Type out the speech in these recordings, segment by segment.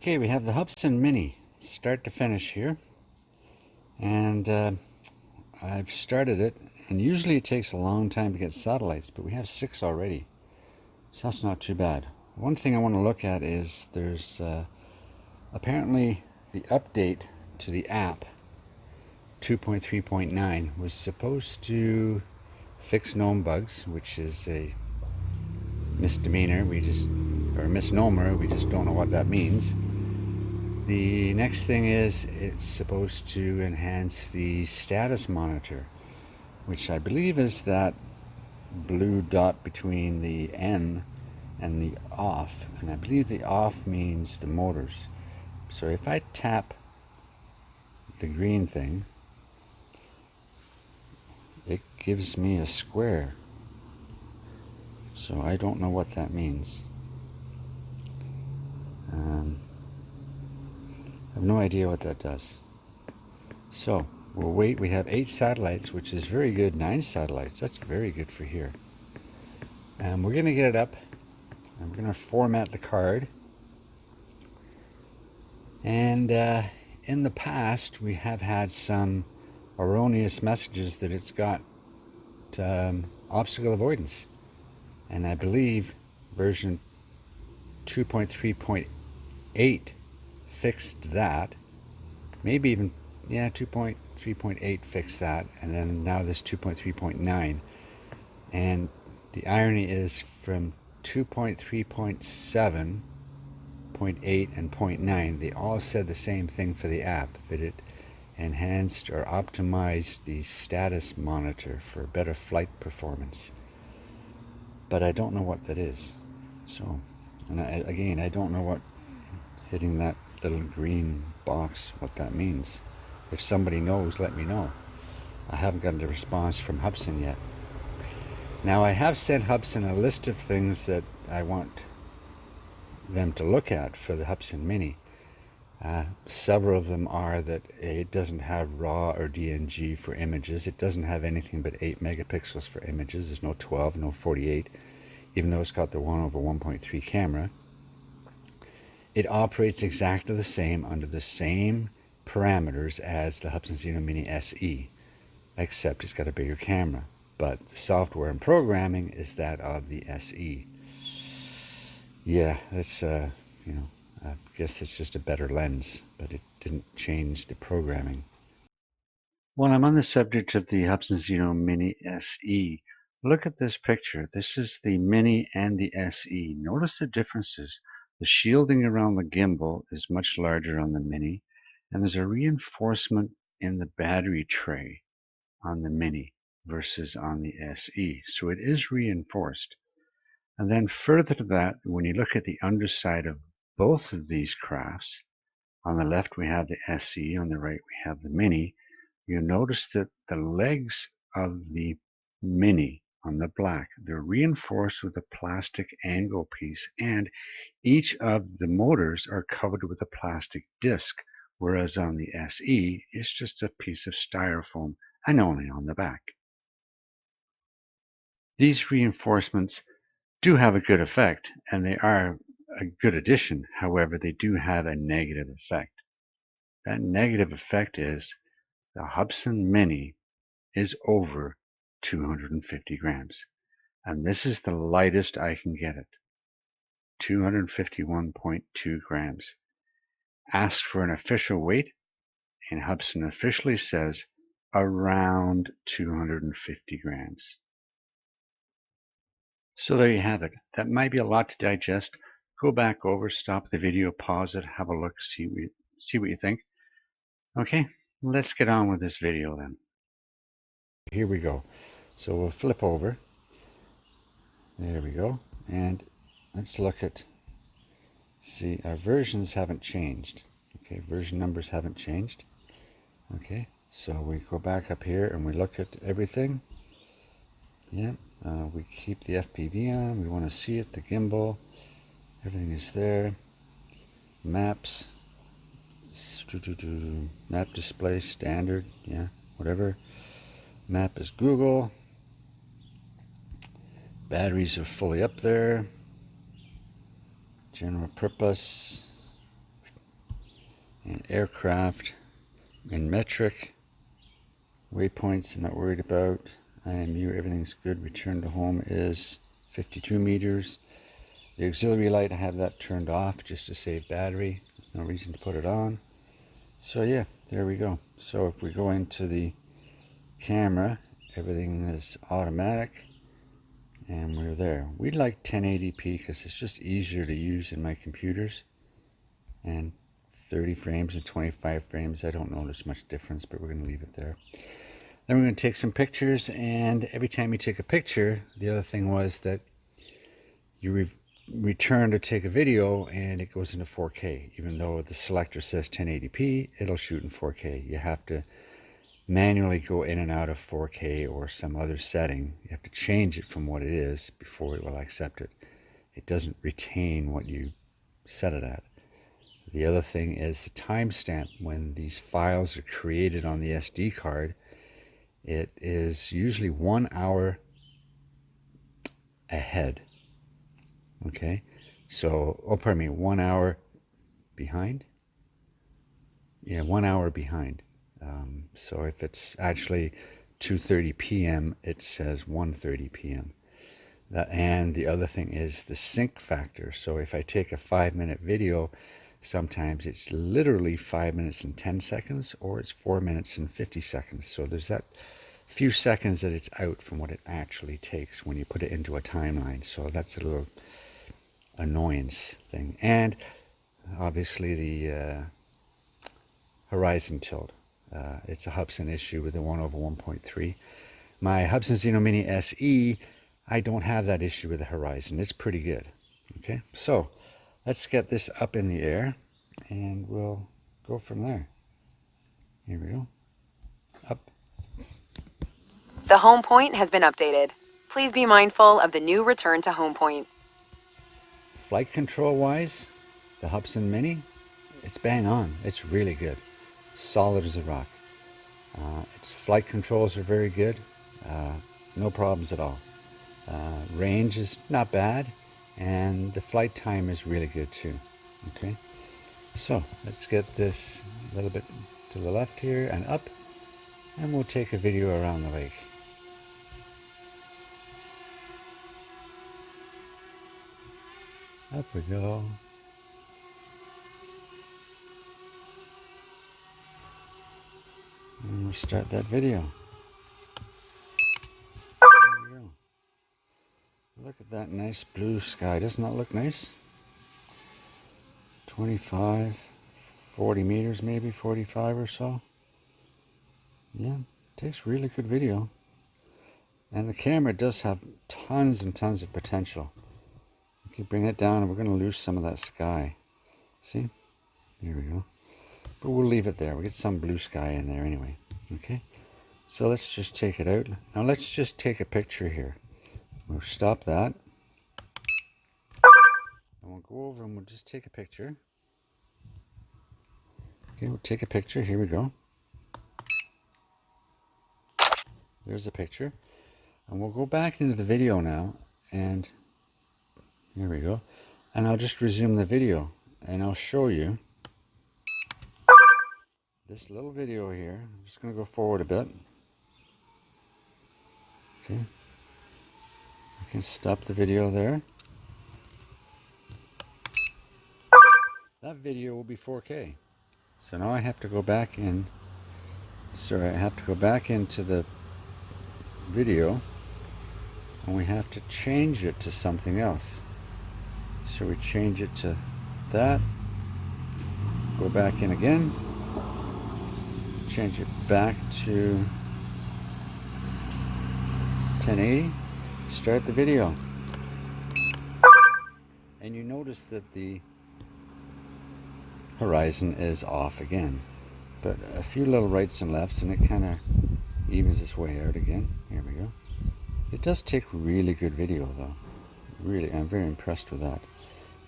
Okay, we have the Hubsan Mini, start to finish here, and I've started it, and usually it takes a long time to get satellites, but we have 6 already, so that's not too bad. One thing I want to look at is there's apparently the update to the app 2.3.9 was supposed to fix gnome bugs, which is a misdemeanor, or misnomer, we just don't know what that means. The next thing is it's supposed to enhance the status monitor, which I believe is that blue dot between the N and the off, and I believe the off means the motors. So if I tap the green thing, it gives me a square. So I don't know what that means. I have no idea what that does. So we'll wait. We have 8 satellites, which is very good. 9 satellites, that's very good for here. And we're going to get it up. I'm going to format the card. And in the past, we have had some erroneous messages that it's got obstacle avoidance. And I believe version 2.3.8 fixed that. Maybe even, 2.3.8 fixed that. And then now this 2.3.9. And the irony is from 2.3.7, 0.8 and 0.9, they all said the same thing for the app, that it enhanced or optimized the status monitor for better flight performance. But I don't know what that is. So, and I don't know what hitting that little green box, what that means. If somebody knows, let me know. I haven't gotten a response from Hubsan yet. Now I have sent Hubsan a list of things that I want them to look at for the Hubsan Mini. Several of them are that it doesn't have RAW or DNG for images. It doesn't have anything but 8 megapixels for images. There's no 12, no 48, even though it's got the 1/1.3 camera. It operates exactly the same under the same parameters as the Hubsan Mini SE, except it's got a bigger camera. But the software and programming is that of the SE. Yeah, that's, I guess it's just a better lens, but it didn't change the programming. While I'm on the subject of the Hubsan Mini SE, look at this picture. This is the Mini and the SE. Notice the differences. The shielding around the gimbal is much larger on the Mini, and there's a reinforcement in the battery tray on the Mini versus on the SE. So it is reinforced. And then further to that, when you look at the underside of both of these crafts, on the left we have the SE, on the right we have the Mini, you notice that the legs of the Mini on the black, they're reinforced with a plastic angle piece, and each of the motors are covered with a plastic disc, whereas on the SE, it's just a piece of styrofoam and only on the back. These reinforcements do have a good effect, and they are a good addition. However, they do have a negative effect. That negative effect is the Hubsan Mini is over 250 grams, and this is the lightest I can get it, 251.2 grams. Ask for an official weight, and Hubsan officially says around 250 grams. So there you have it. That might be a lot to digest. Go back over, stop the video, pause it, have a look, see what you think. Okay, let's get on with this video then. Here we go. So we'll flip over. There we go. And let's look at, see, our versions haven't changed. Okay, version numbers haven't changed. Okay, so we go back up here and we look at everything. Yeah, we keep the FPV on. We want to see it, the gimbal. Everything is there. Maps. Map display standard. Yeah, whatever. Map is Google. Batteries are fully up there. General purpose. And aircraft in metric. Waypoints I'm not worried about. IMU, everything's good. Return to home is 52 meters. The auxiliary light, I have that turned off just to save battery. No reason to put it on. So yeah, there we go. So if we go into the camera, everything is automatic. And we're there. We like 1080p because it's just easier to use in my computers. And 30 frames and 25 frames, I don't notice much difference, but we're going to leave it there. Then we're going to take some pictures, and every time you take a picture, the other thing was that you return to take a video and it goes into 4K. Even though the selector says 1080p, it'll shoot in 4K. You have to manually go in and out of 4K or some other setting. You have to change it from what it is before it will accept it. It doesn't retain what you set it at. The other thing is the timestamp. When these files are created on the SD card, it is usually 1 hour ahead. Okay, so, 1 hour behind? Yeah, 1 hour behind. So if it's actually 2:30 p.m., it says 1:30 p.m. And the other thing is the sync factor. So if I take a 5-minute video, sometimes it's literally 5 minutes and 10 seconds, or it's 4 minutes and 50 seconds. So there's that few seconds that it's out from what it actually takes when you put it into a timeline. So that's a little annoyance thing. And obviously the horizon tilt. It's a Hubsan issue with the 1/1.3. My Hubsan Mini SE, I don't have that issue with the horizon. It's pretty good. Okay, so let's get this up in the air and we'll go from there. Here we go. Up. The home point has been updated. Please be mindful of the new return to home point. Flight control wise, the Hubsan Mini, it's bang on. It's really good. Solid as a rock. Its flight controls are very good. No problems at all. Range is not bad, and the flight time is really good too. Okay, so let's get this a little bit to the left here and up, and we'll take a video around the lake. Up we go. And we'll start that video. There we go. Look at that nice blue sky. Doesn't that look nice? 25, 40 meters maybe, 45 or so. Yeah, takes really good video. And the camera does have tons and tons of potential. Okay, bring it down and we're going to lose some of that sky. See? There we go. But we'll leave it there. We get some blue sky in there anyway. Okay, so let's just take it out. Now let's just take a picture here. We'll stop that. And we'll go over and we'll just take a picture. Okay, we'll take a picture. Here we go. There's the picture. And we'll go back into the video now. And here we go. And I'll just resume the video. And I'll show you this little video here. I'm just going to go forward a bit. Okay. I can stop the video there. That video will be 4K. So now I have to go back in. Sorry, I have to go back into the video. And we have to change it to something else. So we change it to that. Go back in again. Change it back to 1080. Start the video. And you notice that the horizon is off again. But a few little rights and lefts and it kind of evens its way out again. Here we go. It does take really good video though. Really, I'm very impressed with that.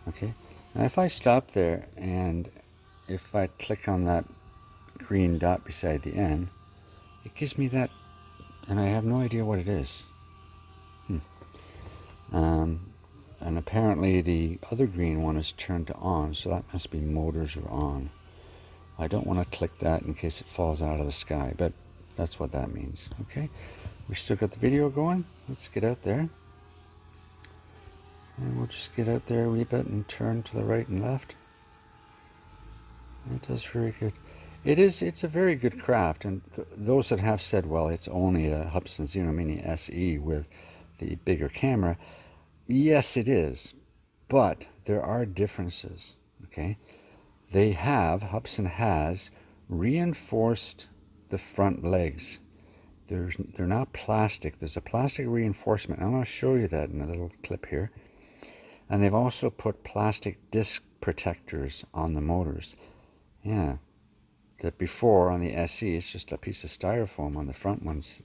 Okay. Now if I stop there and if I click on that green dot beside the N, it gives me that, and I have no idea what it is. And apparently the other green one is turned to on, so that must be motors are on. I don't want to click that in case it falls out of the sky, but that's what that means. Okay, we still got the video going. Let's get out there. And we'll just get out there a wee bit and turn to the right and left. It does very good. It's a very good craft, and those that have said, well, it's only a Hubsan Mini SE with the bigger camera, yes, it is, but there are differences, okay? Hubsan has reinforced the front legs. They're not plastic. There's a plastic reinforcement. I'm going to show you that in a little clip here. And they've also put plastic disc protectors on the motors. Yeah, that before on the SE, it's just a piece of styrofoam on the front ones,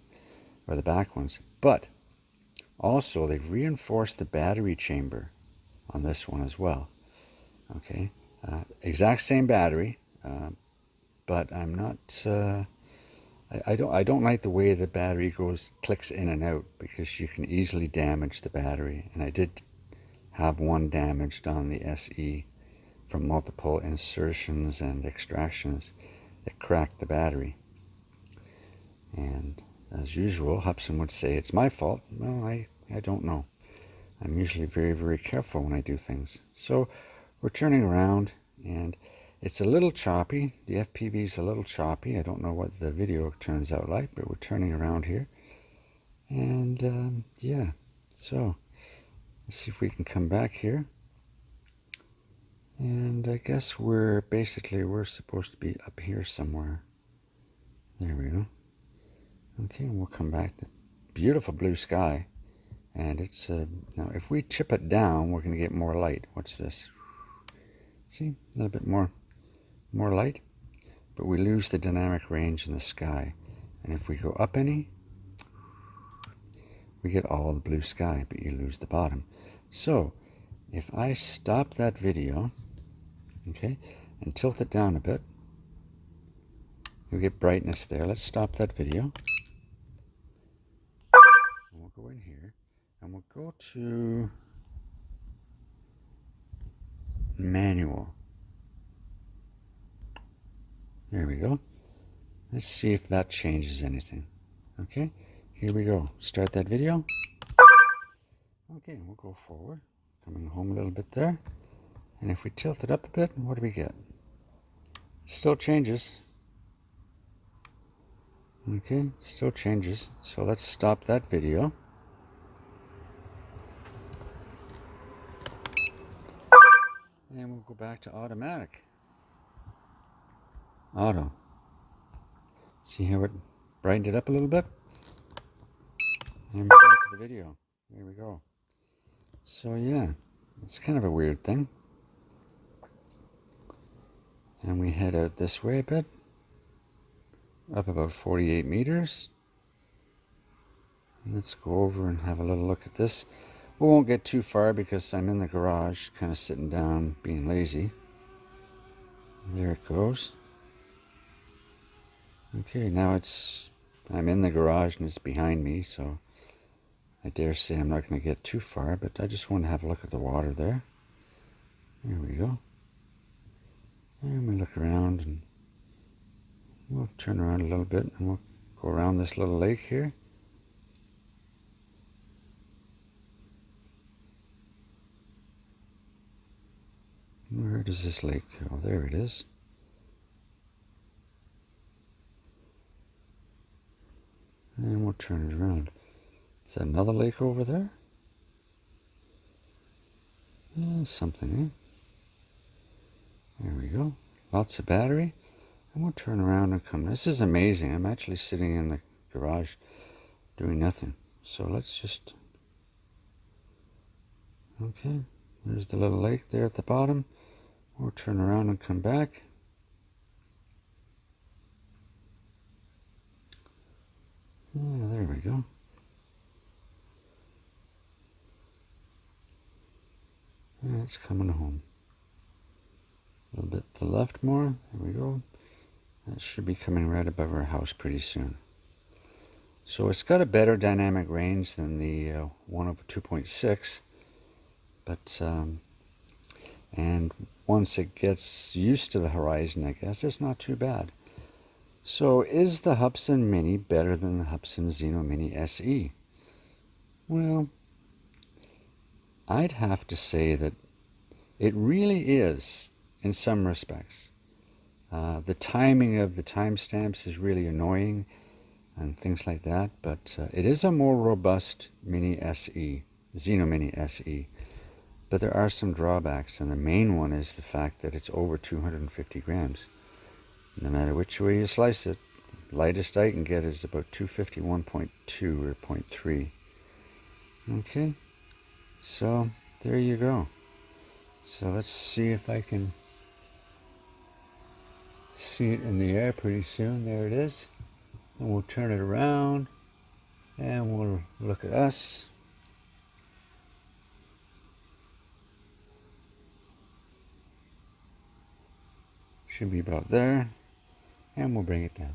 or the back ones. But also, they've reinforced the battery chamber on this one as well. Okay, exact same battery, but I'm not. I don't like the way the battery clicks in and out, because you can easily damage the battery, and I did have one damaged on the SE from multiple insertions and extractions. It cracked the battery, and as usual, Hubsan would say it's my fault. Well, I don't know. I'm usually very, very careful when I do things. So we're turning around, and it's a little choppy. The FPV is a little choppy. I don't know what the video turns out like, but we're turning around here. And yeah, so let's see if we can come back here. And I guess we're supposed to be up here somewhere. There we go. Okay, and we'll come back to beautiful blue sky. And it's now if we tip it down, we're going to get more light. What's this? See, a little bit more light, but we lose the dynamic range in the sky. And if we go up any, we get all the blue sky, but you lose the bottom. So if I stop that video, okay, and tilt it down a bit, you'll get brightness there. Let's stop that video. And we'll go in here, and we'll go to manual. There we go. Let's see if that changes anything. Okay, here we go. Start that video. Okay, we'll go forward, coming home a little bit there. And if we tilt it up a bit, what do we get? Still changes. Okay, still changes. So let's stop that video. And we'll go back to automatic. Auto. See how it brightened it up a little bit? And we're back to the video. There we go. So yeah, it's kind of a weird thing. And we head out this way a bit, up about 48 meters. And let's go over and have a little look at this. We won't get too far because I'm in the garage, kind of sitting down, being lazy. There it goes. Okay, now I'm in the garage and it's behind me, so I dare say I'm not going to get too far, but I just want to have a look at the water there. There we go. And we look around, and we'll turn around a little bit, and we'll go around this little lake here. Where does this lake go? There it is. And we'll turn it around. Is that another lake over there? Yeah, something, eh? There we go. Lots of battery. And we'll turn around and come. This is amazing. I'm actually sitting in the garage doing nothing. So let's just... Okay, there's the little lake there at the bottom. We'll turn around and come back. Yeah, there we go. And it's coming home. A little bit to the left more. There we go. That should be coming right above our house pretty soon. So it's got a better dynamic range than the 1/2.6. But And once it gets used to the horizon, I guess it's not too bad. So is the Hubsan Mini better than the Hubsan Zeno Mini SE? Well, I'd have to say that it really is in some respects. The timing of the timestamps is really annoying and things like that, but it is a more robust Mini SE, Zeno Mini SE. But there are some drawbacks, and the main one is the fact that it's over 250 grams. No matter which way you slice it, lightest I can get is about 251.2 or 0.3. Okay, so there you go. So let's see if I can see it in the air pretty soon. There it is. And we'll turn it around and we'll look at us. Should be about there. And we'll bring it down.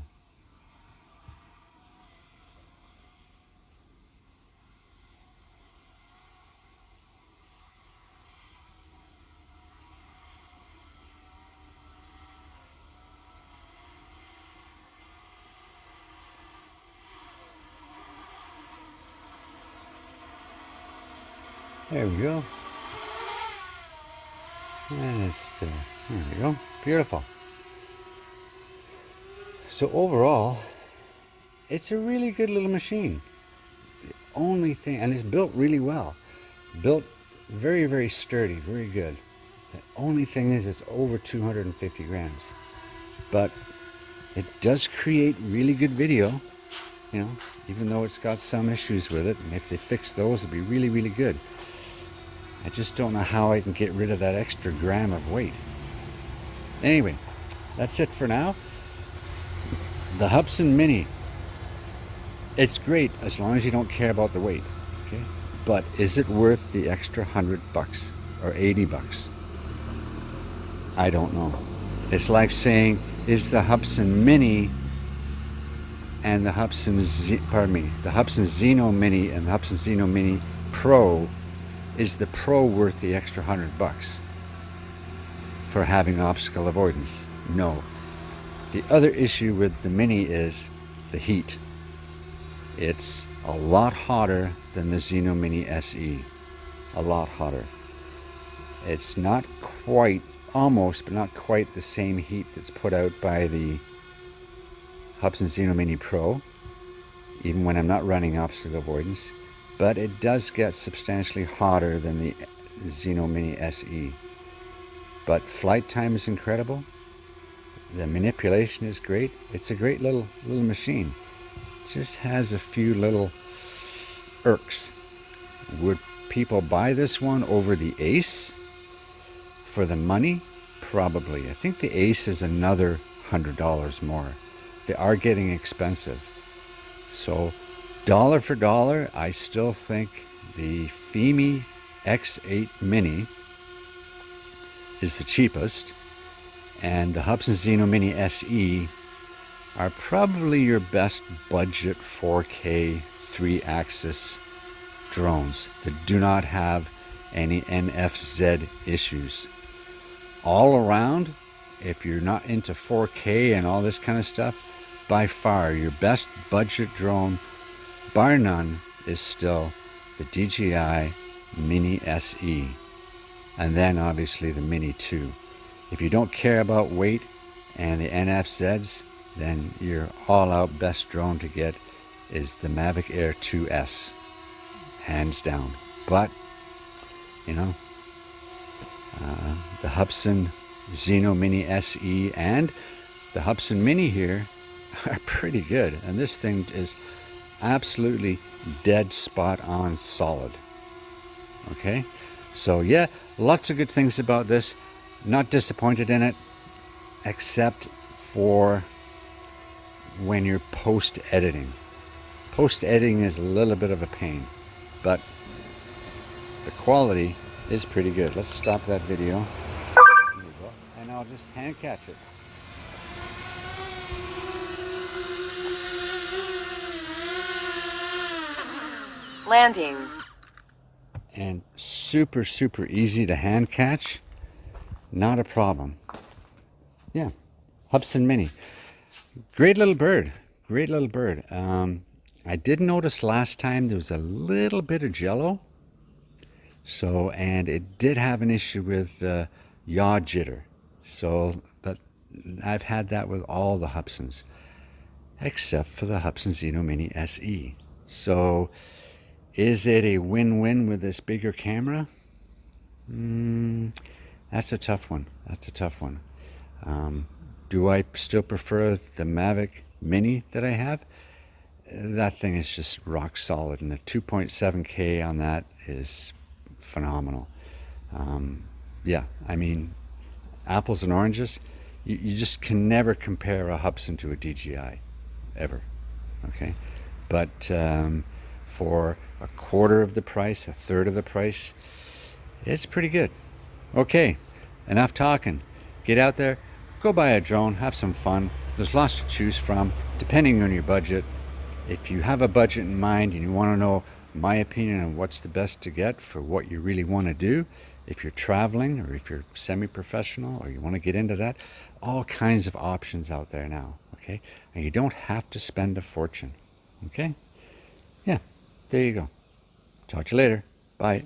There we go. And it's there. There we go. Beautiful. So overall, it's a really good little machine. The only thing, and it's built really well. Built very, very sturdy, very good. The only thing is it's over 250 grams. But it does create really good video, you know, even though it's got some issues with it. And if they fix those, it'd be really, really good. I just don't know how I can get rid of that extra gram of weight. Anyway, that's it for now. The Hubsan Mini. It's great as long as you don't care about the weight, okay? But is it worth the extra $100 or $80? I don't know. It's like saying, is the Hubsan Mini and the Hubsan Zeno Mini and the Hubsan Zeno Mini Pro, is the Pro worth the extra $100 for having obstacle avoidance? No. The other issue with the Mini is the heat. It's a lot hotter than the Zeno Mini SE. A lot hotter. It's not quite, almost, but not quite the same heat that's put out by the Hubsan Zeno Mini Pro, even when I'm not running obstacle avoidance. But it does get substantially hotter than the Zeno Mini SE. But flight time is incredible. The manipulation is great. It's a great little machine. Just has a few little irks. Would people buy this one over the Ace for the money? Probably. I think the Ace is another $100 more. They are getting expensive. So dollar for dollar, I still think the FIMI X8 Mini is the cheapest, and the Hubsan Zeno Mini SE are probably your best budget 4K 3-axis drones that do not have any NFZ issues. All around, if you're not into 4K and all this kind of stuff, by far your best budget drone, bar none, is still the DJI Mini SE, and then obviously the Mini 2. If you don't care about weight and the NFZs, then your all-out best drone to get is the Mavic Air 2S, hands down. But, you know, the Hubsan Zeno Mini SE and the Hubsan Mini here are pretty good, and this thing is absolutely dead spot on solid. Okay, so yeah, lots of good things about this. Not disappointed in it, except for when you're post-editing. Post-editing is a little bit of a pain, but the quality is pretty good. Let's stop that video. There we go. And I'll just hand catch it. Landing. And super, super easy to hand catch. Not a problem. Yeah, Hubsan Mini. Great little bird. Great little bird. I did notice last time there was a little bit of jello. So, and it did have an issue with yaw jitter. So, but I've had that with all the Hubsans, except for the Hubsan Zeno Mini SE. So, is it a win-win with this bigger camera? That's a tough one. That's a tough one. Do I still prefer the Mavic Mini that I have? That thing is just rock solid, and the 2.7K on that is phenomenal. Yeah, I mean, apples and oranges. You just can never compare a Hubsan to a DJI, ever. Okay, but for a quarter of the price, a third of the price, it's pretty good. Okay, enough talking. Get out there, go buy a drone, have some fun. There's lots to choose from, depending on your budget. If you have a budget in mind and you want to know my opinion on what's the best to get for what you really want to do, if you're traveling or if you're semi-professional or you want to get into that, all kinds of options out there now, okay? And you don't have to spend a fortune, okay? Yeah, there you go. Talk to you later. Bye.